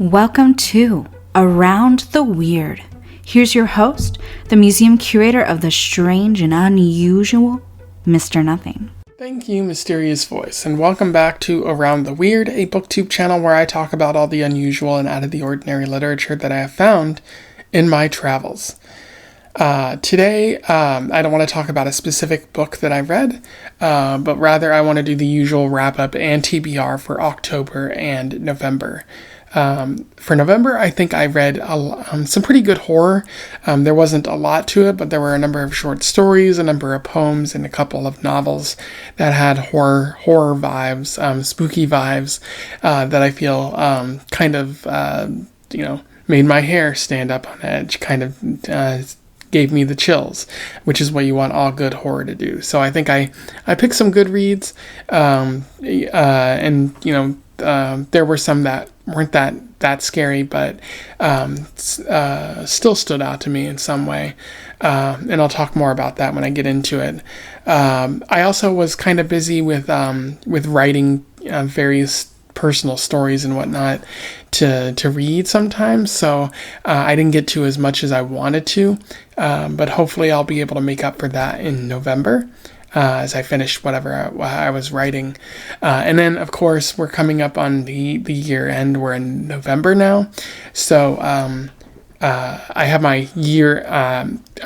Welcome to Around the Weird. Here's your host, the museum curator of the strange and unusual, Mr. Nothing. Thank you, mysterious voice, and welcome back to Around the Weird, a booktube channel where I talk about all the unusual and out of the ordinary literature that I have found in my travels. Today, I don't want to talk about a specific book that I read, but rather I want to do the usual wrap-up and TBR for October and November. For November, I think I read some pretty good horror. There wasn't a lot to it, but there were a number of short stories, a number of poems, and a couple of novels that had horror vibes, spooky vibes, that I feel made my hair stand up on edge, gave me the chills, which is what you want all good horror to do. So I think I picked some good reads, there were some that weren't that scary, but still stood out to me in some way. And I'll talk more about that when I get into it. I also was kind of busy with writing various personal stories and whatnot to read sometimes, so I didn't get to as much as I wanted to, but hopefully I'll be able to make up for that in November as I finish whatever I was writing. And then, of course, we're coming up on the year end. We're in November now, so I have my year,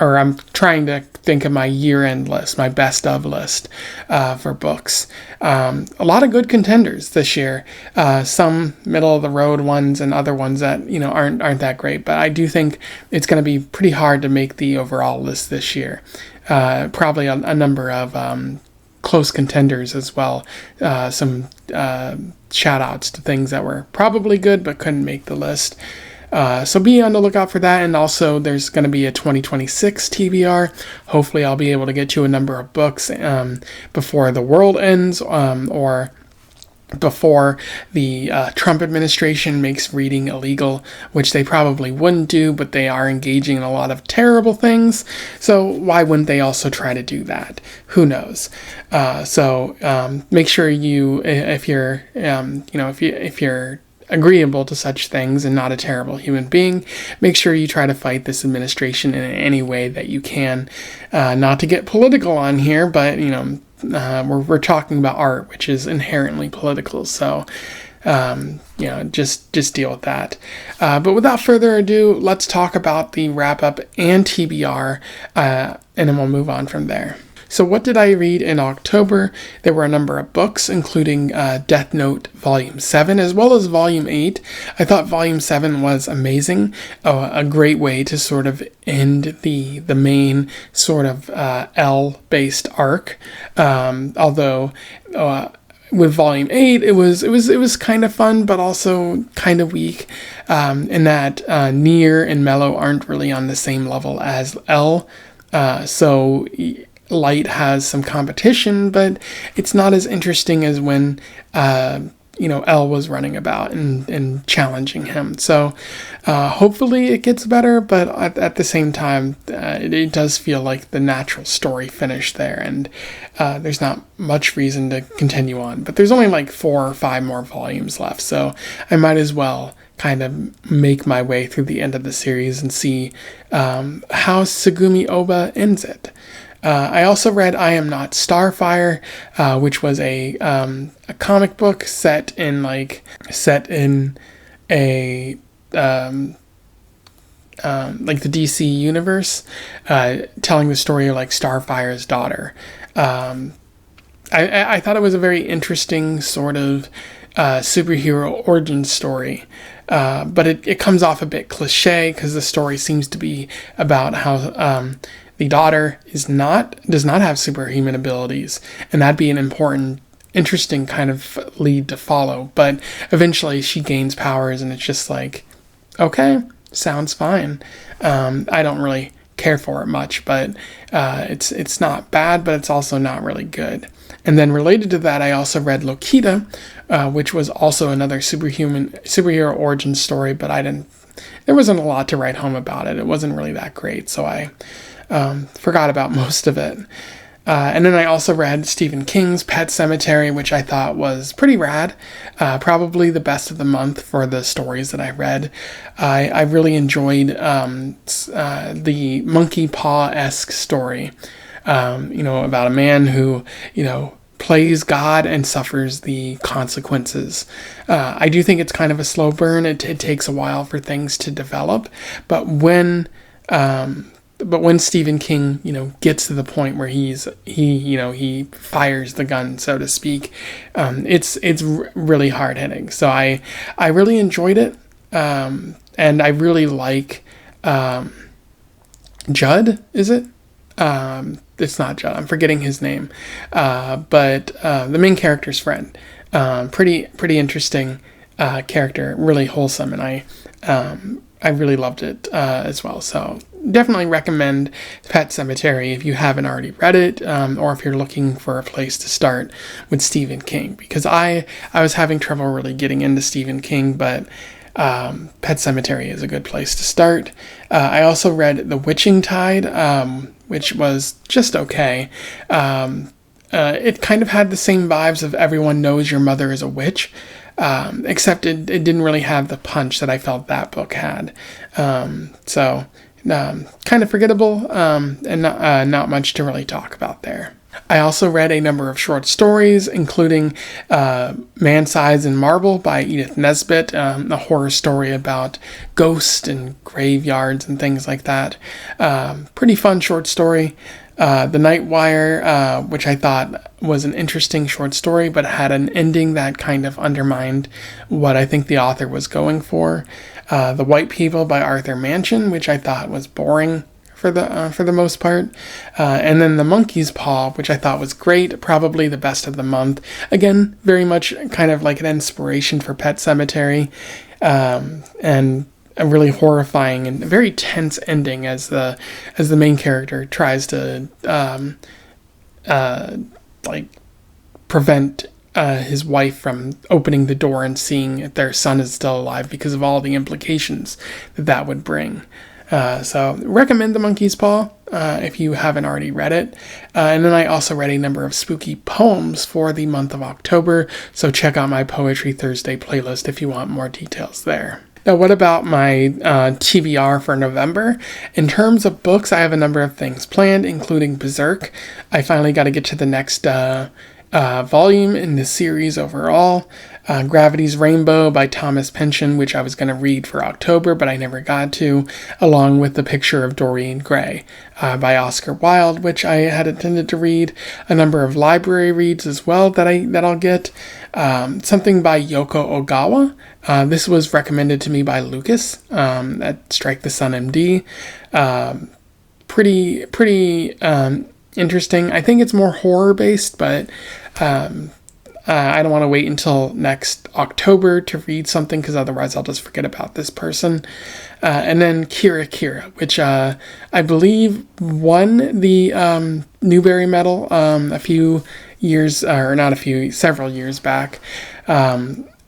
or I'm trying to think of my year-end list, my best of list for books. A lot of good contenders this year. Some middle-of-the-road ones and other ones that aren't that great. But I do think it's going to be pretty hard to make the overall list this year. Probably a number of close contenders as well. Some shout-outs to things that were probably good but couldn't make the list. So be on the lookout for that, and also there's going to be a 2026 TBR. Hopefully I'll be able to get to a number of books before the world ends, or before the Trump administration makes reading illegal, which they probably wouldn't do, but they are engaging in a lot of terrible things. So why wouldn't they also try to do that? Who knows? So make sure if you're agreeable to such things and not a terrible human being, make sure you try to fight this administration in any way that you can. Not to get political on here, but we're talking about art, which is inherently political. So just deal with that. But without further ado, let's talk about the wrap up and TBR, and then we'll move on from there. So what did I read in October? There were a number of books, including Death Note Volume 7, as well as Volume 8. I thought Volume 7 was amazing, a great way to sort of end the main sort of L-based arc. Although with Volume 8, it was kind of fun, but also kind of weak, in that Nier and Mellow aren't really on the same level as L. So Light has some competition, but it's not as interesting as when L was running about and challenging him. So hopefully it gets better, but at the same time, it does feel like the natural story finished there, and there's not much reason to continue on. But there's only like 4 or 5 more volumes left, so I might as well kind of make my way through the end of the series and see how Tsugumi Oba ends it. I also read I Am Not Starfire, which was a comic book set in a the DC universe, telling the story of Starfire's daughter. I thought it was a very interesting sort of superhero origin story. But it comes off a bit cliche because the story seems to be about how the daughter does not have superhuman abilities, and that'd be an interesting kind of lead to follow. But eventually she gains powers, and it's just like, okay, sounds fine. I don't really care for it much, but it's not bad, but it's also not really good. And then related to that, I also read Loquita, which was also another superhero origin story, but there wasn't a lot to write home about it. It wasn't really that great, so I forgot about most of it. And then I also read Stephen King's Pet Sematary, which I thought was pretty rad. Probably the best of the month for the stories that I read. I really enjoyed the monkey paw-esque story, about a man who, plays God and suffers the consequences. I do think it's kind of a slow burn. It takes a while for things to develop, but when Stephen King, gets to the point where he fires the gun, so to speak, it's really hard hitting. So I really enjoyed it, and I really like Judd. Is it? It's not Judd. I'm forgetting his name, but the main character's friend. Pretty interesting character, really wholesome, and I really loved it as well. So definitely recommend Pet Sematary if you haven't already read it, or if you're looking for a place to start with Stephen King, because I was having trouble really getting into Stephen King, but Pet Sematary is a good place to start. I also read The Witching Tide, which was just okay. It kind of had the same vibes of Everyone Knows Your Mother is a Witch, except it didn't really have the punch that I felt that book had. So kind of forgettable, and not much to really talk about there. I also read a number of short stories, including Man-Size in Marble by Edith Nesbit, a horror story about ghosts and graveyards and things like that. Pretty fun short story. The Night Wire, which I thought was an interesting short story, but had an ending that kind of undermined what I think the author was going for. The White People by Arthur Mansion, which I thought was boring for the most part, and then The Monkey's Paw, which I thought was great, probably the best of the month. Again, very much kind of like an inspiration for Pet Sematary, and a really horrifying and very tense ending as the main character tries to prevent his wife from opening the door and seeing if their son is still alive because of all the implications that would bring. So recommend The Monkey's Paw if you haven't already read it. And then I also read a number of spooky poems for the month of October, so check out my Poetry Thursday playlist if you want more details there. Now, what about my TBR for November? In terms of books, I have a number of things planned, including Berserk. I finally got to get to the next volume in the series overall. Gravity's Rainbow by Thomas Pynchon, which I was going to read for October, but I never got to, along with The Picture of Dorian Gray by Oscar Wilde, which I had intended to read. A number of library reads as well that I'll get. Something by Yoko Ogawa. This was recommended to me by Lucas at Strike the Sun MD. Pretty interesting. I think it's more horror based, but I don't want to wait until next October to read something, because otherwise I'll just forget about this person. And then Kira, which I believe won the Newbery Medal several years back,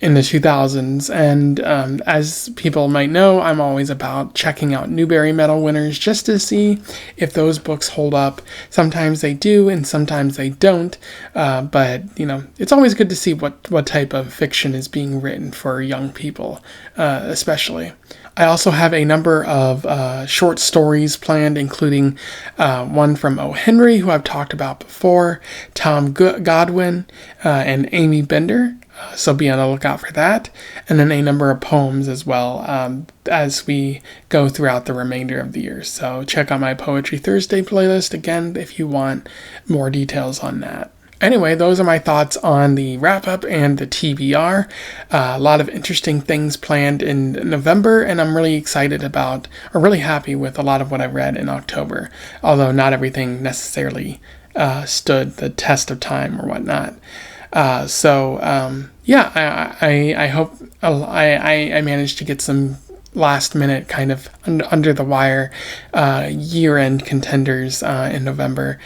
in the 2000s. And as people might know, I'm always about checking out Newbery Medal winners just to see if those books hold up. Sometimes they do and sometimes they don't, but it's always good to see what type of fiction is being written for young people, especially. I also have a number of short stories planned, including one from O. Henry, who I've talked about before, Tom Godwin, and Amy Bender. So be on the lookout for that. And then a number of poems as well, as we go throughout the remainder of the year. So check out my Poetry Thursday playlist, again, if you want more details on that. Anyway, those are my thoughts on the wrap-up and the TBR. A lot of interesting things planned in November, and I'm really really happy with a lot of what I read in October, although not everything necessarily stood the test of time or whatnot. I hope I managed to get some last minute kind of under the wire year-end contenders in November.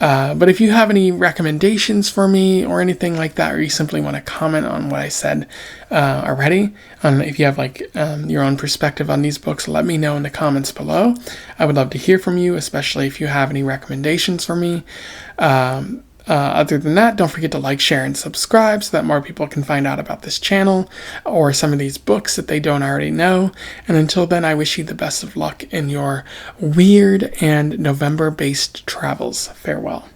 But if you have any recommendations for me or anything like that, or you simply want to comment on what I said already, if you have your own perspective on these books, let me know in the comments below. I would love to hear from you, especially if you have any recommendations for me. Other than that, don't forget to like, share, and subscribe so that more people can find out about this channel or some of these books that they don't already know. And until then, I wish you the best of luck in your weird and November-based travels. Farewell.